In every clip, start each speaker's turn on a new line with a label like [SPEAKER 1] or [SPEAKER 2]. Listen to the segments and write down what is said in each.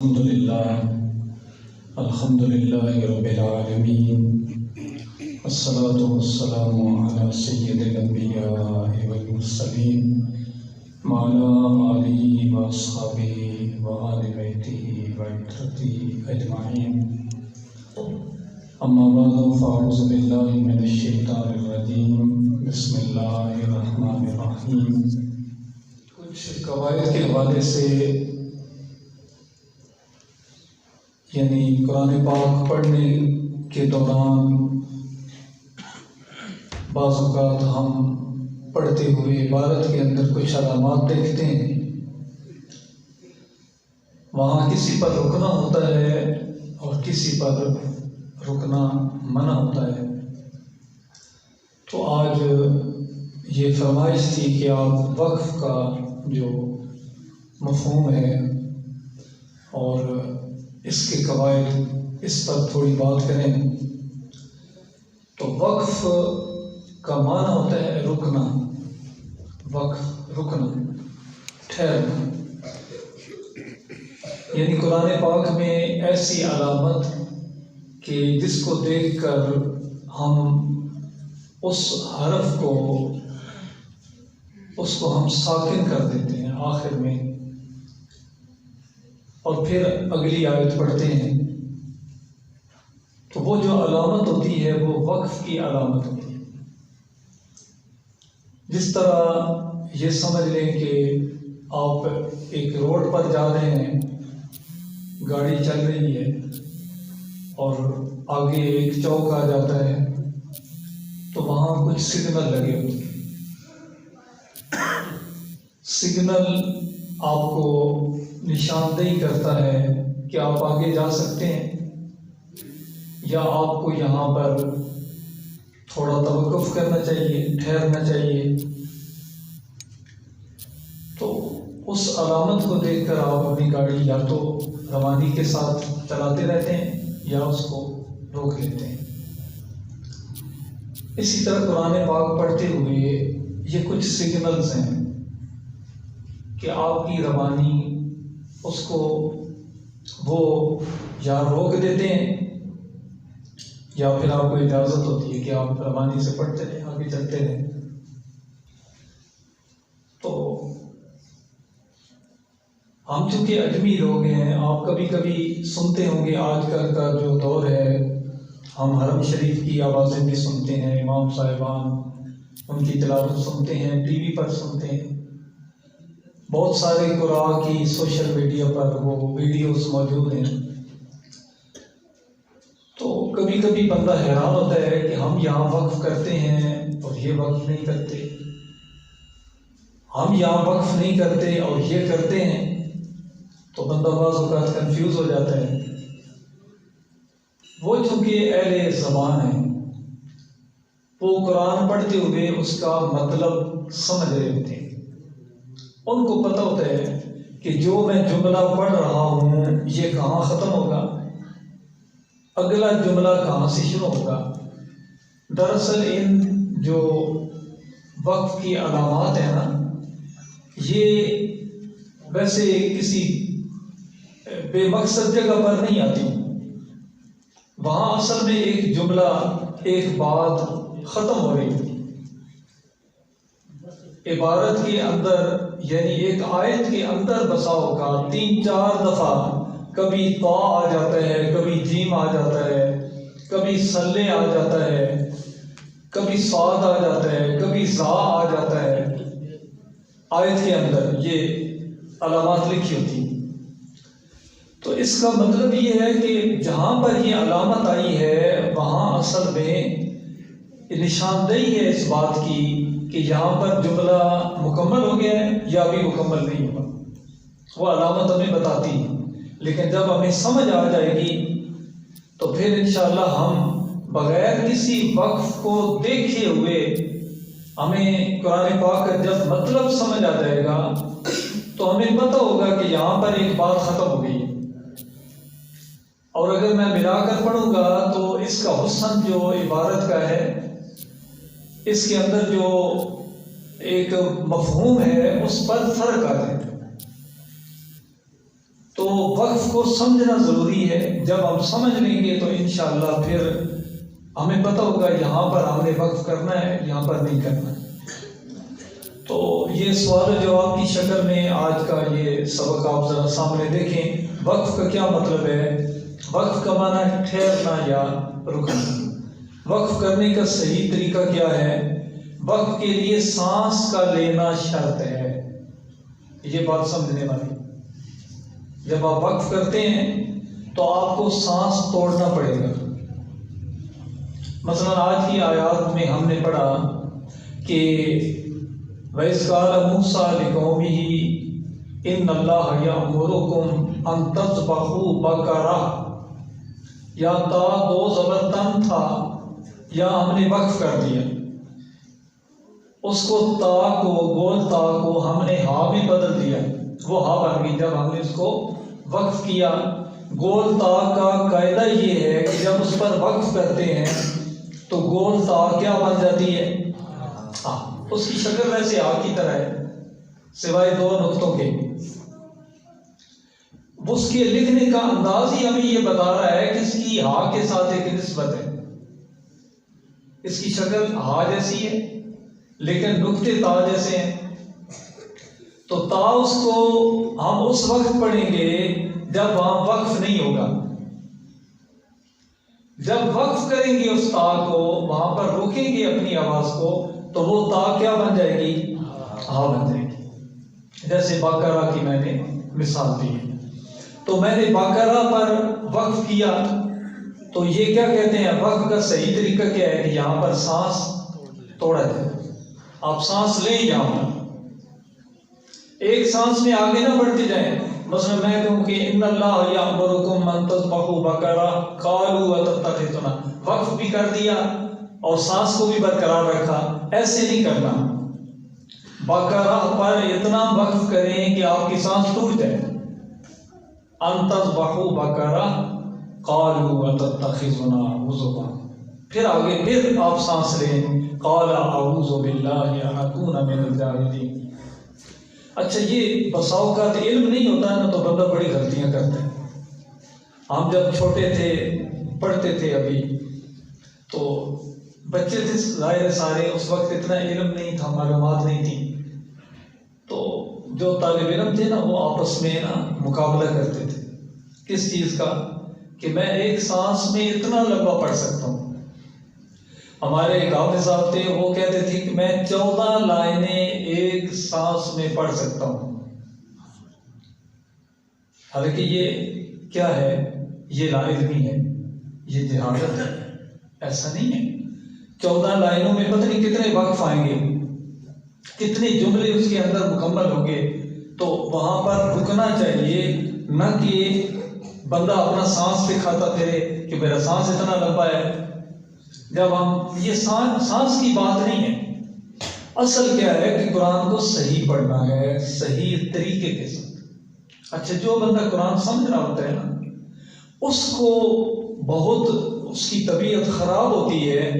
[SPEAKER 1] الحمد لله رب العالمين، والصلاة والسلام على سيد الأنبياء والمرسلين وعلى آله وأصحابه وآل بيته وعترته أجمعين. أما بعد فأعوذ بالله من الشيطان الرجيم. بسم الله الرحمن الرحيم. کچھ قواعد کے حوالے سے یعنی قرآن پاک پڑھنے کے دوران بعض اوقات ہم پڑھتے ہوئے عبارت کے اندر کچھ علامات دیکھتے ہیں، وہاں کسی پر رکنا ہوتا ہے اور کسی پر رکنا منع ہوتا ہے. تو آج یہ فرمائش تھی کہ آپ وقف کا جو مفہوم ہے اور اس کے قواعد اس پر تھوڑی بات کریں. تو وقف کا معنی ہوتا ہے رکنا، وقف رکنا، ٹھہرنا. یعنی قرآن پاک میں ایسی علامت کہ جس کو دیکھ کر ہم اس حرف کو ہم ساکن کر دیتے ہیں آخر میں، اور پھر اگلی آیت پڑھتے ہیں. تو وہ جو علامت ہوتی ہے وہ وقف کی علامت ہوتی ہے. جس طرح یہ سمجھ لیں کہ آپ ایک روڈ پر جا رہے ہیں، گاڑی چل رہی ہے اور آگے ایک چوک آ جاتا ہے تو وہاں کچھ سگنل لگے ہوتے ہیں. سگنل آپ کو نشاندہی کرتا ہے کہ آپ آگے جا سکتے ہیں یا آپ کو یہاں پر تھوڑا توقف کرنا چاہیے، ٹھہرنا چاہیے. تو اس علامت کو دیکھ کر آپ اپنی گاڑی یا تو روانی کے ساتھ چلاتے رہتے ہیں یا اس کو روک لیتے ہیں. اسی طرح قرآن پاک پڑھتے ہوئے یہ کچھ سگنلز ہیں کہ آپ کی روانی اس کو وہ یا روک دیتے ہیں یا پھر آپ کو اجازت ہوتی ہے کہ آپ روانی سے پڑھتے رہیں، آگے چلتے رہیں. تو ہم چونکہ اجمی لوگ ہیں، آپ کبھی کبھی سنتے ہوں گے، آج کل کا جو دور ہے ہم حرم شریف کی آوازیں بھی سنتے ہیں، امام صاحبان ان کی تلاوت سنتے ہیں، ٹی وی پر سنتے ہیں، بہت سارے قرآن کی سوشل میڈیا پر وہ ویڈیوز موجود ہیں. تو کبھی کبھی بندہ حیران ہوتا ہے کہ ہم یہاں وقف کرتے ہیں اور یہ وقف نہیں کرتے، ہم یہاں وقف نہیں کرتے اور یہ کرتے ہیں. تو بندہ بعض اوقات کنفیوز ہو جاتا ہے. وہ چونکہ اہل زبان ہیں، وہ قرآن پڑھتے ہوئے اس کا مطلب سمجھ رہے ہوتے ہیں. ان کو پتہ ہوتا ہے کہ جو میں جملہ پڑھ رہا ہوں یہ کہاں ختم ہوگا، اگلا جملہ کہاں سے شروع ہوگا. دراصل ان جو وقف کی علامات ہیں نا، یہ ویسے کسی بے مقصد جگہ پر نہیں آتی. وہاں اصل میں ایک جملہ، ایک بات ختم ہو رہی ہوتی. عبارت کے اندر یعنی ایک آیت کے اندر بسا ہوگا 3-4 دفعہ کبھی طا آ جاتا ہے، کبھی جیم آ جاتا ہے، کبھی صلے آ جاتا ہے، کبھی صاد آ جاتا ہے، کبھی زا آ جاتا ہے. آیت کے اندر یہ علامات لکھی ہوتی ہیں. تو اس کا مطلب یہ ہے کہ جہاں پر یہ علامت آئی ہے وہاں اصل میں نشاندہی ہے اس بات کی کہ یہاں پر جملہ مکمل ہو گیا ہے یا ابھی مکمل نہیں ہوا. وہ علامت ہمیں بتاتی ہے، لیکن جب ہمیں سمجھ آ جائے گی تو پھر انشاءاللہ ہم بغیر کسی وقف کو دیکھے ہوئے ہمیں قرآن پاک کا جب مطلب سمجھ آ جائے گا تو ہمیں پتہ ہوگا کہ یہاں پر ایک بات ختم ہو گئی ہے. اور اگر میں ملا کر پڑھوں گا تو اس کا حسن جو عبارت کا ہے، اس کے اندر جو ایک مفہوم ہے اس پر فرق آ جائے. تو وقف کو سمجھنا ضروری ہے. جب ہم سمجھ لیں گے تو انشاءاللہ پھر ہمیں پتہ ہوگا یہاں پر ہم نے وقف کرنا ہے، یہاں پر نہیں کرنا ہے. تو یہ سوال و جواب کی شکل میں آج کا یہ سبق آپ ذرا سامنے دیکھیں. وقف کا کیا مطلب ہے؟ وقف کا معنی ہے ٹھہرنا یا رکنا. وقف کرنے کا صحیح طریقہ کیا ہے؟ وقف کے لیے سانس کا لینا شرط ہے. یہ بات سمجھنے والی. جب آپ وقف کرتے ہیں تو آپ کو سانس توڑنا پڑے گا. مثلا آج کی آیات میں ہم نے پڑھا کہ وَإِذْ قَالَ مُوسَىٰ لِقَوْمِهِ إِنَّ اللَّهَ يَأْمُرُكُمْ أَن تَذْبَحُوا بَقَرَةً. یا تا دو زبر تن تھا یا ہم نے وقف کر دیا، اس کو تا کو گول تا کو ہم نے ہا میں بدل دیا، وہ ہا بن گئی. جب ہم نے اس کو وقف کیا، گول تا کا قاعدہ یہ ہے کہ جب اس پر وقف کرتے ہیں تو گول تا کیا بن جاتی ہے؟ ہاں. اس کی شکل ویسے ہا کی طرح ہے سوائے دو نقطوں کے. اس کے لکھنے کا انداز ہی ہمیں یہ بتا رہا ہے کہ اس کی ہا کے ساتھ ایک نسبت ہے. اس کی شکل ہا جیسی ہے لیکن نقطے تا جیسے ہیں. تو تا اس کو ہم اس وقت پڑھیں گے جب وہاں وقف نہیں ہوگا. جب وقف کریں گے اس تا کو، وہاں پر روکیں گے اپنی آواز کو، تو وہ تا کیا بن جائے گی؟ ہا بن جائے گی. جیسے بقرہ کی میں نے مثال دی ہے. تو میں نے بقرہ پر وقف کیا تو یہ کیا کہتے ہیں؟ وقف کا صحیح طریقہ کیا ہے کہ یہاں پر سانس توڑا جائے. آپ سانس لیں یہاں پر، ایک سانس میں آگے نہ بڑھتے جائیں. مثلا میں کہوں کہ ان اللہ یامرکم ان تذبحوا بقرہ قالوا اتتخذنا، وقف بھی کر دیا اور سانس کو بھی برقرار رکھا. ایسے نہیں کرنا. بقرہ پر اتنا وقف کریں کہ آپ کی سانس ٹوٹ جائے. ان تذبحوا بقرہ قالوا اتتخذنا ہزوا، پھر آگے پھر آپ سانس لیں قال اعوذ باللہ ان اکون من الجاہلین. اچھا، یہ بسا اوقات علم نہیں ہوتا ہے نا تو بندہ بڑی غلطیاں کرتا ہے. ہم جب چھوٹے تھے پڑھتے تھے ابھی تو بچے تھے ظاہر سارے، اس وقت اتنا علم نہیں تھا، معلومات نہیں تھی. تو جو طالب علم تھے نا وہ آپس میں نا مقابلہ کرتے تھے. کس چیز کا؟ کہ میں ایک سانس میں اتنا لمبا پڑھ سکتا ہوں. ہمارے ایک حافظ صاحب تھے، وہ کہتے تھے کہ میں 14 لائنیں ایک سانس میں پڑھ سکتا ہوں. حالانکہ یہ کیا ہے؟ یہ لا علمی ہے، یہ جہالت ہے. ایسا نہیں ہے. 14 لائنوں میں پتہ نہیں کتنے وقف آئیں گے، کتنے جملے اس کے اندر مکمل ہوں گے. تو وہاں پر رکنا چاہیے، نہ کہ بندہ اپنا سانس دکھاتا پھرے کہ میرا سانس اتنا لمبا ہے. جب ہم یہ سانس کی بات نہیں ہے. اصل کیا ہے کہ قرآن کو صحیح پڑھنا ہے، صحیح طریقے کے ساتھ. اچھا، جو بندہ قرآن سمجھ رہا ہوتا ہے نا اس کو بہت اس کی طبیعت خراب ہوتی ہے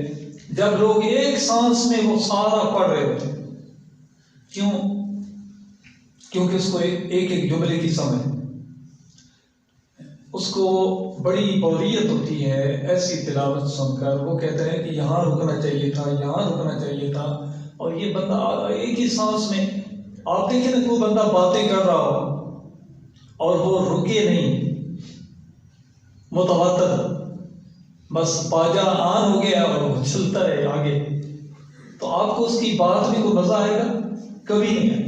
[SPEAKER 1] جب لوگ ایک سانس میں وہ سارا پڑھ رہے ہوتے ہیں. کیوں؟ کیونکہ اس کو ایک ایک جملے کی سمجھ، اس کو بڑی بوریت ہوتی ہے ایسی تلاوت سن کر. وہ کہتے ہیں کہ یہاں رکنا چاہیے تھا، یہاں رکنا چاہیے تھا. اور یہ بندہ ایک ہی سانس میں، آپ دیکھیں نا کوئی بندہ باتیں کر رہا ہو اور وہ رکے نہیں، متواتر، بس پاجا آن ہو گیا اور وہ چلتا رہے آگے، تو آپ کو اس کی بات میں کوئی مزہ آئے گا؟ کبھی نہیں ہے.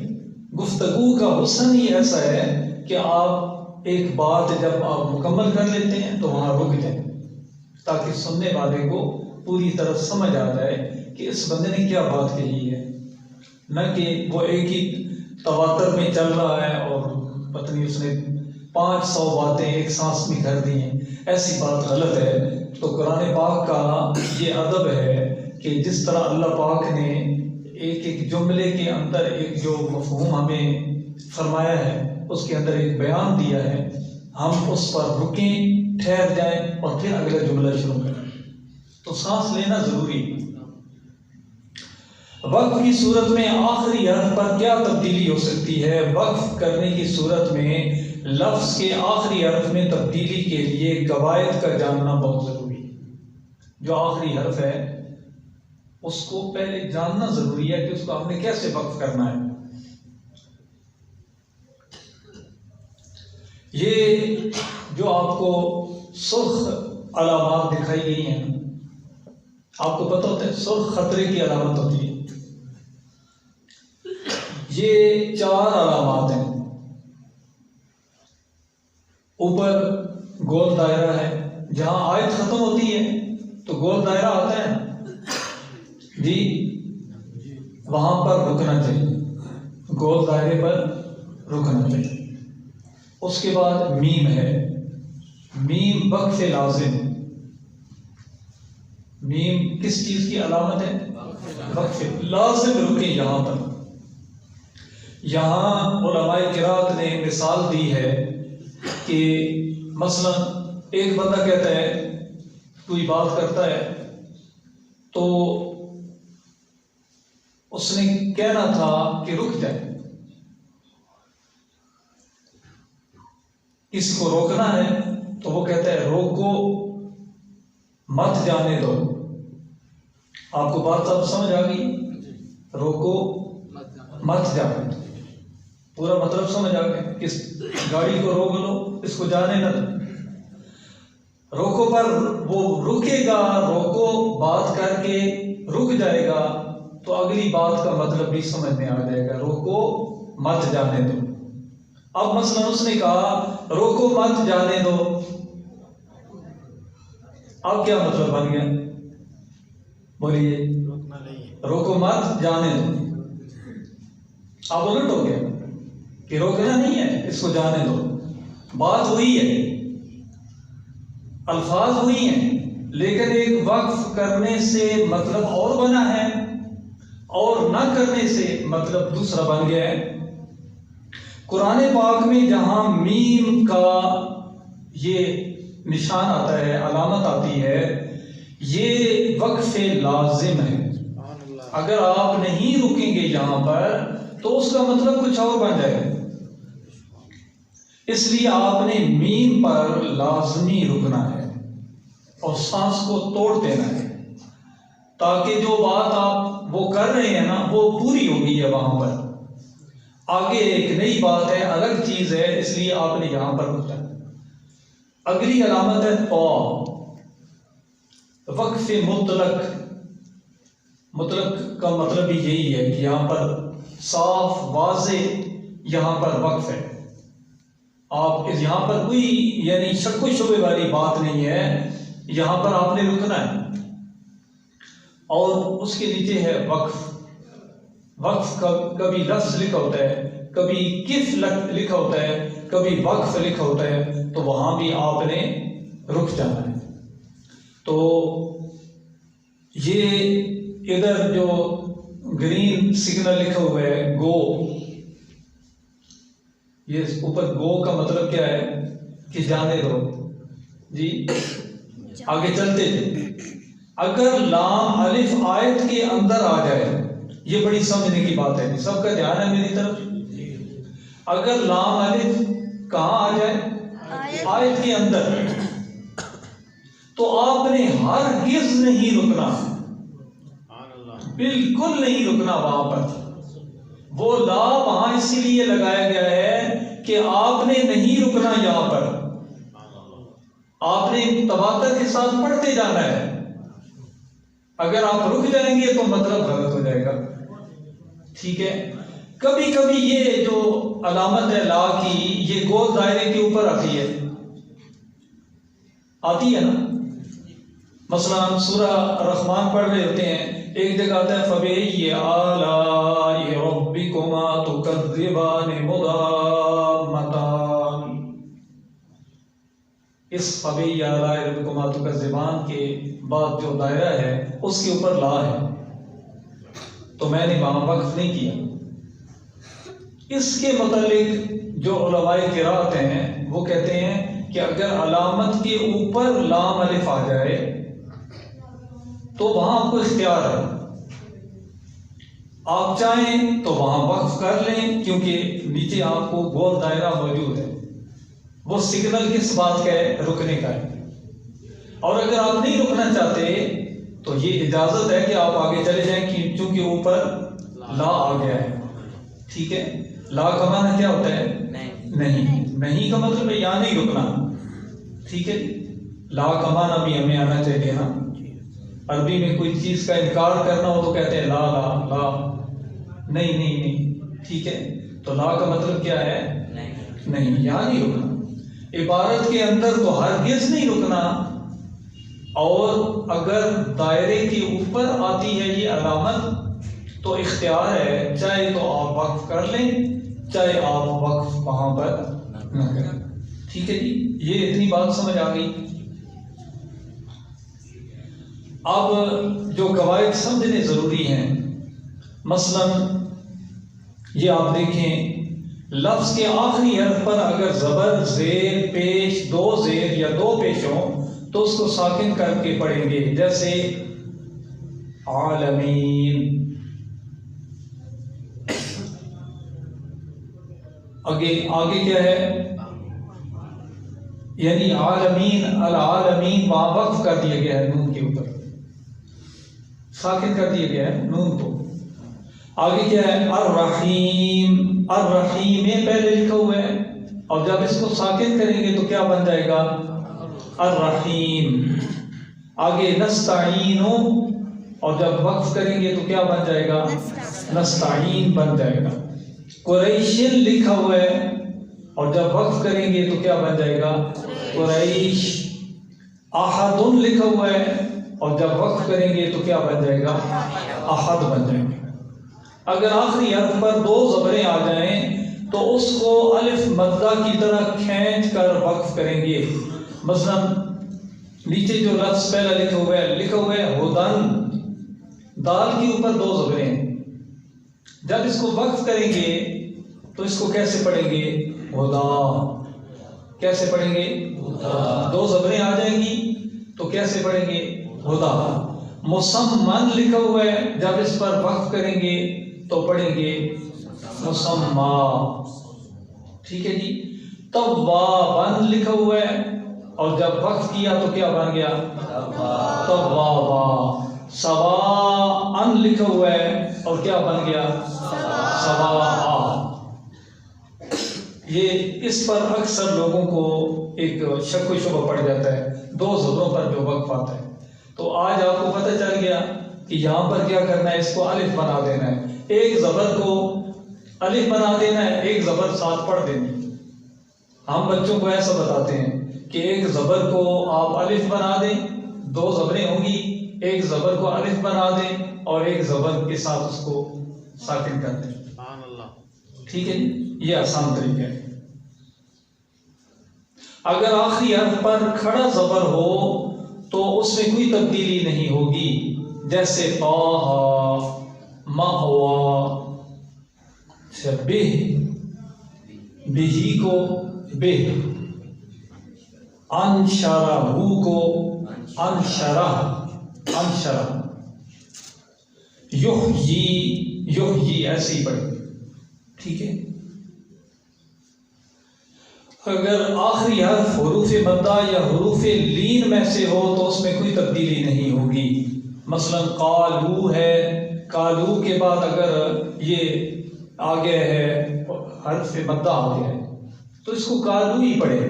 [SPEAKER 1] گفتگو کا حسن ہی ایسا ہے کہ آپ ایک بات جب آپ مکمل کر لیتے ہیں تو وہاں رک جائیں تاکہ سننے والے کو پوری طرح سمجھ آ جائے کہ اس بندے نے کیا بات کہی ہے، نہ کہ وہ ایک ہی تواتر میں چل رہا ہے اور پتہ نہیں اس نے 500 باتیں ایک سانس میں کر دی ہیں. ایسی بات غلط ہے. تو قرآن پاک کا یہ ادب ہے کہ جس طرح اللہ پاک نے ایک ایک جملے کے اندر ایک جو مفہوم ہمیں فرمایا ہے، اس کے اندر ایک بیان دیا ہے، ہم اس پر رکیں، ٹھہر جائیں اور پھر اگلا جملہ شروع کریں. تو سانس لینا ضروری ہے. وقف کی صورت میں آخری حرف پر کیا تبدیلی ہو سکتی ہے؟ وقف کرنے کی صورت میں لفظ کے آخری حرف میں تبدیلی کے لیے قواعد کا جاننا بہت ضروری ہے. جو آخری حرف ہے اس کو پہلے جاننا ضروری ہے کہ اس کو آپ نے کیسے وقف کرنا ہے. یہ جو آپ کو سرخ علامات دکھائی گئی ہیں، آپ کو پتہ ہوتا ہے سرخ خطرے کی علامت ہوتی ہے. یہ 4 علامات ہیں. اوپر گول دائرہ ہے، جہاں آیت ختم ہوتی ہے تو گول دائرہ آتا ہے جی، وہاں پر رکنا چاہیے، گول دائرے پر رکنا چاہیے. اس کے بعد میم ہے، میم وقف لازم. میم کس چیز کی علامت ہے؟ وقف لازم. رکیں یہاں پر. یہاں علماء قرات نے مثال دی ہے کہ مثلا ایک بندہ کہتا ہے، کوئی بات کرتا ہے تو اس نے کہنا تھا کہ رک جائے. کسی کو روکنا ہے تو وہ کہتا ہے روکو مت جانے دو. آپ کو بات اب سمجھ آ گئی؟ روکو مت جانے دو، پورا مطلب سمجھ آ گیا. کس گاڑی کو روک لو، اس کو جانے نہ دو. روکو پر وہ رکے گا، روکو بات کر کے رک جائے گا تو اگلی بات کا مطلب بھی سمجھ میں آ جائے گا. روکو مت جانے دو. اب مثلا اس نے کہا روکو مت جانے دو، اب کیا مطلب بن گیا؟ بولیے. روکو مت جانے دو. اب الٹ ہو گیا کہ روکنا نہیں ہے، اس کو جانے دو. بات ہوئی ہے، الفاظ ہوئی ہیں، لیکن ایک وقف کرنے سے مطلب اور بنا ہے اور نہ کرنے سے مطلب دوسرا بن گیا ہے. قرآن پاک میں جہاں میم کا یہ نشان آتا ہے، علامت آتی ہے، یہ وقف لازم ہے. اگر آپ نہیں رکیں گے یہاں پر تو اس کا مطلب کچھ اور بن جائے گا. اس لیے آپ نے میم پر لازمی رکنا ہے اور سانس کو توڑ دینا ہے تاکہ جو بات آپ وہ کر رہے ہیں نا وہ پوری ہو گئی ہے. وہاں پر آگے ایک نئی بات ہے، الگ چیز ہے، اس لیے آپ نے یہاں پر رکنا ہے. اگلی علامت ہے پا، وقف مطلق. مطلق کا مطلب بھی یہی ہے کہ یہاں پر صاف واضح یہاں پر وقف ہے. آپ یہاں پر کوئی یعنی شک و شبے والی بات نہیں ہے، یہاں پر آپ نے رکنا ہے. اور اس کے نیچے ہے وقف. وقف کبھی لفظ لکھا ہوتا ہے، کبھی کف لکھا ہوتا ہے، کبھی وقف لکھا ہوتا ہے، تو وہاں بھی آپ نے رک جانا ہے. تو یہ ادھر جو گرین سگنل لکھا ہوا ہے گو، یہ اوپر گو کا مطلب کیا ہے کہ جانے دو جی، آگے چلتے تھے. اگر لام الف آیت کے اندر آ جائے، یہ بڑی سمجھنے کی بات ہے، سب کا دھیان ہے میری طرف. اگر لام الف کہاں آ جائے؟ آیت کے اندر، تو آپ نے ہرگز نہیں رکنا، بالکل نہیں رکنا وہاں پر. وہ لا وہاں اسی لیے لگایا گیا ہے کہ آپ نے نہیں رکنا. یہاں پر آپ نے تواتر کے ساتھ پڑھتے جانا ہے. اگر آپ رک جائیں گے تو مطلب غلط ہو جائے گا. ٹھیک ہے. کبھی کبھی یہ جو علامت ہے لا کی، یہ گول دائرے کے اوپر آتی ہے نا. مثلا ہم سورہ رحمان پڑھ رہے ہوتے ہیں، ایک جگہ آتا ہے فَبِأَيِّ آلَاءِ رَبِّكُمَا تُكَذِّبَانِ مُضَامَّتَانِ. اس فَبِأَيِّ آلَاءِ رَبِّكُمَا تُكَذِّبَانِ کے بعد جو دائرہ ہے اس کے اوپر لا ہے، تو میں نے وہاں وقف نہیں کیا. اس کے متعلق جو علماء قرات ہیں وہ کہتے ہیں کہ اگر علامت کے اوپر لام الف آ جائے تو وہاں آپ کو اختیار ہے، آپ چاہیں تو وہاں وقف کر لیں کیونکہ نیچے آپ کو گول دائرہ موجود ہے. وہ سگنل کس بات کا ہے؟ رکنے کا ہے. اور اگر آپ نہیں رکنا چاہتے تو یہ اجازت ہے کہ آپ آگے چلے جائیں چونکہ اوپر لا آ گیا ہے. ٹھیک ہے. لا کا معنی کیا ہوتا ہے؟ نہیں. نہیں کا مطلب ہے یہاں نہیں رکنا. ٹھیک ہے. لا کا معنی بھی ہمیں آنا چاہیے نا. عربی میں کوئی چیز کا انکار کرنا ہو تو کہتے ہیں لا لا لا، نہیں نہیں نہیں. ٹھیک ہے. تو لا کا مطلب کیا ہے؟ نہیں، یہاں نہیں رکنا. عبارت کے اندر تو ہرگز نہیں رکنا. اور اگر دائرے کے اوپر آتی ہے یہ علامت تو اختیار ہے، چاہے تو آپ وقف کر لیں چاہے آپ وقف وہاں پر نہ کریں. ٹھیک ہے جی. یہ اتنی بات سمجھ آ گئی. اب جو قواعد سمجھنے ضروری ہیں، مثلا یہ آپ دیکھیں، لفظ کے آخری حرف پر اگر زبر، زیر، پیش، دو زیر یا دو پیش ہوں تو اس کو ساکن کر کے پڑھیں گے. جیسے عالمین. آگے کیا ہے؟ یعنی عالمین، العالمین وہاں وقف کر دیا گیا ہے، نون کے اوپر ساکن کر دیا گیا ہے نون کو. آگے کیا ہے؟ الرحیم. الرحیم پہلے لکھا ہوا ہے اور جب اس کو ساکن کریں گے تو کیا بن جائے گا؟ الرحیم. آگے نستعین، اور جب وقف کریں گے تو کیا بن جائے گا؟ نستعین بن جائے گا. قریشن لکھا ہوا ہے اور جب وقف کریں گے تو کیا بن جائے گا؟ قریش. احد لکھا ہوا ہے اور جب وقف کریں گے تو کیا بن جائے گا؟ احد بن جائے گا. اگر آخری حرف پر دو زبریں آ جائیں تو اس کو الف مدہ کی طرح کھینچ کر وقف کریں گے. مثلا نیچے جو لفظ پہلا لکھا ہوا ہے ہدن، دال کے اوپر دو زبریں ہیں. جب اس کو وقف کریں گے تو اس کو کیسے پڑھیں گے؟ ہدا. کیسے پڑھیں گے؟ دو زبریں آ جائیں گی تو کیسے پڑھیں گے؟ ہدا. مسمن لکھا ہوا ہے، جب اس پر وقف کریں گے تو پڑھیں گے مسما. ٹھیک ہے جی. توابن لکھا ہوا ہے اور جب وقف کیا تو کیا بن گیا؟ توابا. سواء لکھا ہوا ہے اور کیا بن گیا؟ سواء. یہ اس پر اکثر لوگوں کو ایک شک و شبہ پڑ جاتا ہے، دو زبروں پر جو وقف آتا ہے. تو آج آپ کو پتہ چل گیا کہ یہاں پر کیا کرنا ہے، اس کو الف بنا دینا ہے. ایک زبر کو الف بنا دینا ہے، ایک زبر ساتھ پڑھ دینی. ہم بچوں کو ایسا بتاتے ہیں کہ ایک زبر کو آپ الف بنا دیں، دو زبریں ہوں گی، ایک زبر کو الف بنا دیں اور ایک زبر کے ساتھ اس کو ساکن کر دیں. ٹھیک ہے. یہ آسان طریقہ ہے. اگر آخری حرف پر کھڑا زبر ہو تو اس میں کوئی تبدیلی نہیں ہوگی. جیسے طٰہٰ، مأویٰ. بہ، بہی کو بہ. انشرہ کو انشرہ، انشرہ. یحیی ایسے ہی پڑھیں. ٹھیک ہے. اگر آخری حرف حروف مدہ یا حروف لین میں سے ہو تو اس میں کوئی تبدیلی نہیں ہوگی. مثلا قالو ہے، قالو کے بعد اگر یہ آگے ہے حرف مدہ آ گیا ہے تو اس کو قالو ہی پڑھیں.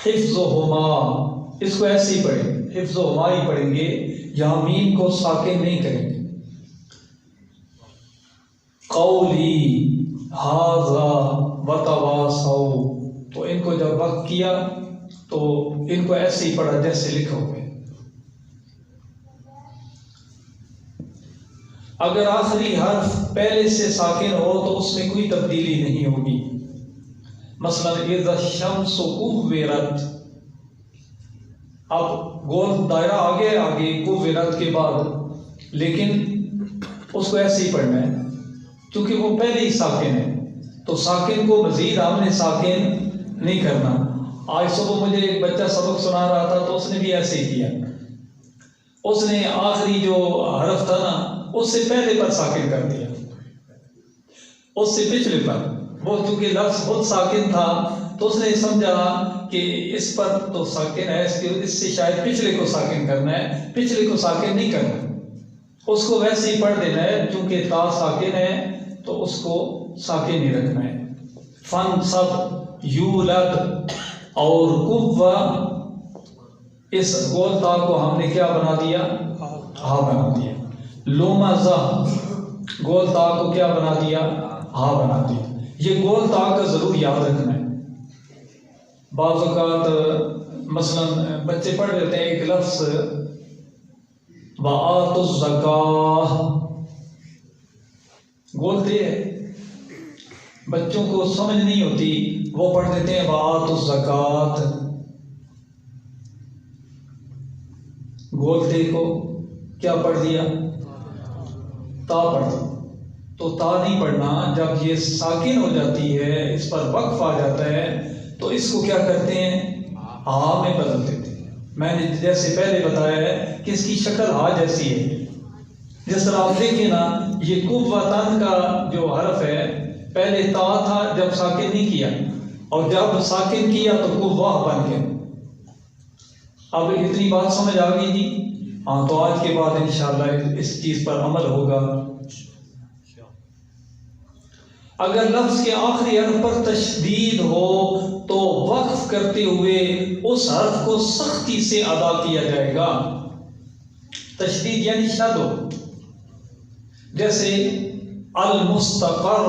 [SPEAKER 1] حفظہما، اس کو ایسے ہی پڑھیں، حفظہما ہی پڑھیں گے، یہاں میم کو ساکن نہیں کریں گے. قولی ھذا وتواصوا، تو ان کو جب وقت کیا تو ان کو ایسے ہی پڑھا جیسے لکھا ہوئے. اگر آخری حرف پہلے سے ساکن ہو تو اس میں کوئی تبدیلی نہیں ہوگی. مثلا اذا الشمس کورت، اب گول دائرہ آگے کورت کے بعد، لیکن اس کو ایسے ہی پڑھنا ہے کیونکہ وہ پہلے ہی ساکن ہے. تو ساکن کو مزید ہم نے ساکن نہیں کرنا. آج صبح مجھے ایک بچہ سبق سنا رہا تھا تو اس نے بھی ایسے ہی کیا. اس نے آخری جو حرف تھا نا اس سے پہلے پر ساکن کر دیا، اس سے پچھلے پر. وہ چونکہ لفظ خود ساکن تھا تو اس نے سمجھا کہ اس پر تو ساکن ہے، اس سے شاید پچھلے کو ساکن کرنا ہے، پچھلے کو ساکن نہیں کرنا، اس کو ویسے ہی پڑھ دینا ہے، چونکہ تا ساکن ہے تو اس کو ساکن ہی رکھنا ہے۔ فن سب یولد اور قوہ، اس گول تا کو ہم نے کیا بنا دیا؟ ہا بنا دیا۔ لومزہ گول تا کو کیا بنا دیا؟ ہا بنا دیا۔ یہ گول تا کا ضرور یاد رکھنا ہے۔ بعض اوقات مثلا بچے پڑھ لیتے ہیں ایک لفظ وَآتُوا الزَّکَاۃَ، گولتے ہیں، بچوں کو سمجھ نہیں ہوتی، وہ پڑھ دیتے ہیں وَآتُوا الزَّکَاۃَ، گولتے کو کیا پڑھ دیا؟ تا پڑھ دیا۔ تو تا نہیں پڑھنا، جب یہ ساکن ہو جاتی ہے، اس پر وقف آ جاتا ہے تو اس کو کیا کرتے ہیں؟ ہا میں بدل دیتے ہیں۔ میں نے جیسے پہلے بتایا ہے کہ اس کی شکل ہا جیسی ہے، جس طرح آپ دیکھیں نا، یہ قوتن کا جو حرف ہے پہلے تا تھا جب ساکن نہیں کیا، اور جب ساکن کیا تو قوہ بن گیا۔ اب اتنی بات سمجھ آ گئی تھی؟ ہاں، تو آج کے بعد انشاءاللہ اس چیز پر عمل ہوگا۔ اگر لفظ کے آخری حرف پر تشدید ہو تو وقف کرتے ہوئے اس حرف کو سختی سے ادا کیا جائے گا۔ تشدید یعنی شد ہو، جیسے المستقر،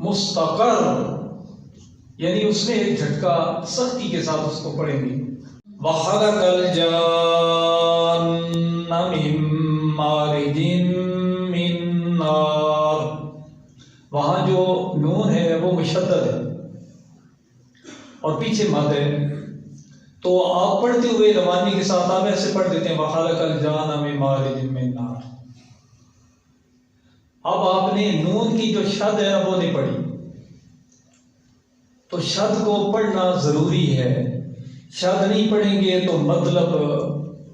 [SPEAKER 1] مستقر یعنی اس میں ایک جھٹکا سختی کے ساتھ اس کو پڑھیں گے۔ وَخَلَقَ الْجَانَّ مِن مَّارِجٍ مِّن نَّارٍ، وہاں جو نون ہے وہ مشدد ہے اور پیچھے مد ہے، تو آپ پڑھتے ہوئے روانی کے ساتھ آپ ایسے پڑھ دیتے ہیں وَخَلَقَ الْجَانَّ مِن مَّارِجٍ مِّن نَّارٍ۔ اب آپ نے نون کی جو شد ہے وہ نہیں پڑھی، تو شد کو پڑھنا ضروری ہے۔ شد نہیں پڑھیں گے تو مطلب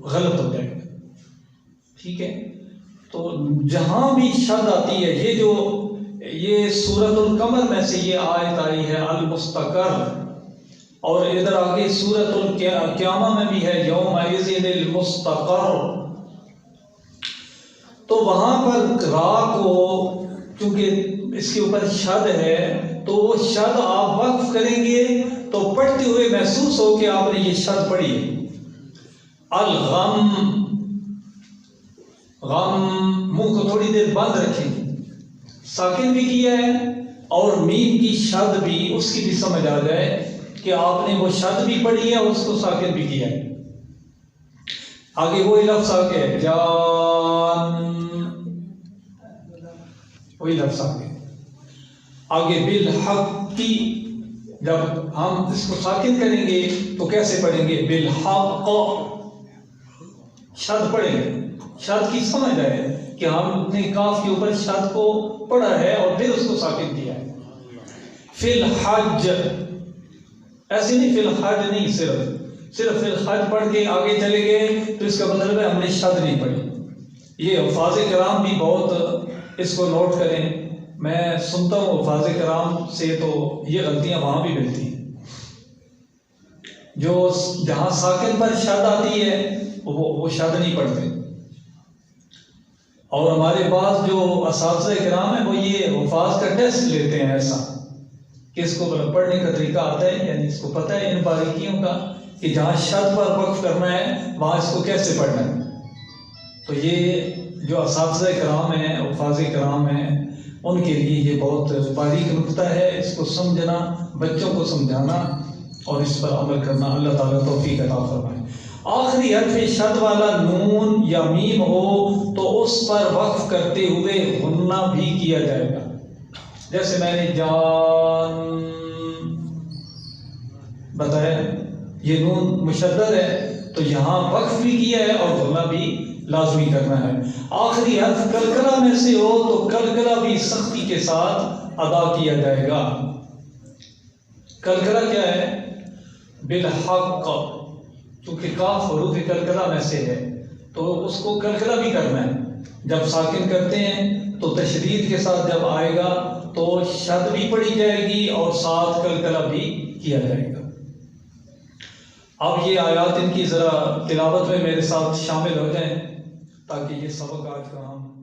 [SPEAKER 1] غلط ہو جائے گا، ٹھیک ہے؟ تو جہاں بھی شد آتی ہے، یہ سورۃ القمر میں سے یہ آیت آئی ہے المستقر، اور ادھر آگے سورۃ القیامہ میں بھی ہے یومئذ المستقر، تو وہاں پر را کو چونکہ اس کے اوپر شد ہے تو وہ شد آپ وقف کریں گے تو پڑھتے ہوئے محسوس ہو کہ آپ نے یہ شد پڑھی ہے۔ الغم، غم، منہ کو تھوڑی دیر بند رکھیں، ساکن بھی کیا ہے اور میم کی شد بھی، اس کی بھی سمجھ آ جائے کہ آپ نے وہ شد بھی پڑھی ہے اور اس کو ساکن بھی کیا ہے۔ آگے وہی لفظ آ کے جان، وہی لفظ آ گئے آگے بالحق کی، جب ہم اس کو ساکن کریں گے تو کیسے پڑھیں گے؟ بالحق، شد پڑھیں گے، شد کی سمجھ آئے کہ ہم نے کاف کے اوپر شد کو پڑھا ہے اور پھر اس کو ساکن کیا ہے۔ فی الحج، ایسے نہیں فی الحج نہیں، صرف فی الحج پڑھ کے آگے چلے گئے تو اس کا مطلب ہے ہم نے شد نہیں پڑھی۔ یہ الفاظ کرام بھی بہت اس کو نوٹ کریں، میں سنتا ہوں الفاظ کرام سے تو یہ غلطیاں وہاں بھی ملتی ہیں، جو جہاں ساکن پر شد آتی ہے وہ شد نہیں پڑھتے، اور ہمارے پاس جو اساتذہ کرام ہیں وہ یہ الفاظ کا ٹیسٹ لیتے ہیں، ایسا کہ اس کو پڑھنے کا طریقہ آتا ہے، یعنی اس کو پتہ ہے ان باریکیوں کا کہ جہاں شد پر وقف کرنا ہے وہاں اس کو کیسے پڑھنا ہے۔ تو یہ جو اساتذہ کرام ہیں، الفاظ کرام ہیں، ان کے لیے یہ بہت باریک نکتہ ہے، اس کو سمجھنا، بچوں کو سمجھانا اور اس پر عمل کرنا۔ اللہ تعالیٰ توفیق عطا فرمائے۔ آخری حرف شد والا نون یا میم ہو تو اس پر وقف کرتے ہوئے غنہ بھی کیا جائے گا، جیسے میں نے جان بتایا، یہ نون مشدد ہے تو یہاں وقف بھی کیا ہے اور غنہ بھی لازمی کرنا ہے۔ آخری حرف کلکلہ میں سے ہو تو کلکلہ بھی سختی کے ساتھ ادا کیا جائے گا۔ کلکلہ کیا ہے؟ بالحق، چونکہ کاف حروف کلکلہ میں سے ہے تو اس کو کلکلہ بھی کرنا ہے۔ جب ساکن کرتے ہیں تو تشدید کے ساتھ جب آئے گا تو شد بھی پڑھی جائے گی اور ساتھ قلقلہ بھی کیا جائے گا۔ اب یہ آیات ان کی ذرا تلاوت میں میرے ساتھ شامل ہو جائیں تاکہ یہ سبق آج کا ہم